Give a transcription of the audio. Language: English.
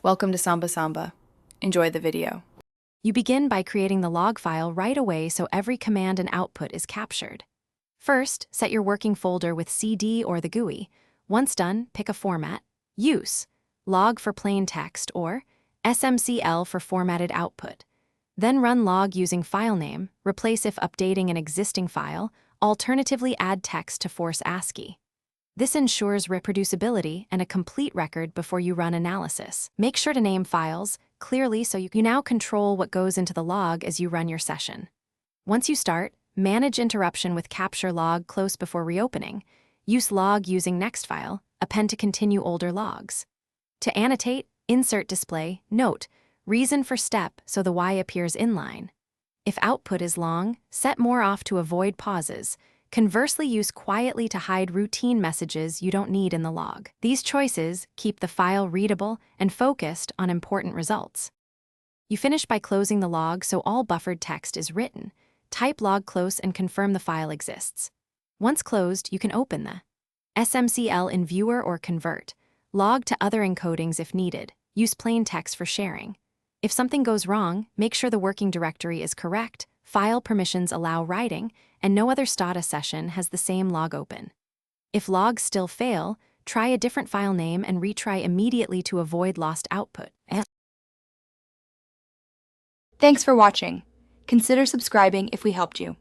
Welcome to Samba Samba. Enjoy the video. You begin by creating the log file right away so every command and output is captured. First, set your working folder with CD or the GUI. Once done, pick a format. Use log for plain text or SMCL for formatted output. Then run log using file name, replace if updating an existing file, alternatively add text to force ASCII. This ensures reproducibility and a complete record before you run analysis. Make sure to name files clearly so you now control what goes into the log as you run your session. Once you start, manage interruption with capture log close before reopening. Use log using next file, append to continue older logs. To annotate, insert display, note, reason for step so the Y appears inline. If output is long, set more off to avoid pauses. Conversely, use quietly to hide routine messages you don't need in the log. These choices keep the file readable and focused on important results. You finish by closing the log so all buffered text is written. Type log close and confirm the file exists. Once closed, you can open the SMCL in Viewer or Convert. Log to other encodings if needed. Use plain text for sharing. If something goes wrong, make sure the working directory is correct, file permissions allow writing, and no other Stata session has the same log open. If logs still fail, try a different file name and retry immediately to avoid lost output. Thanks for watching. Consider subscribing if we helped you.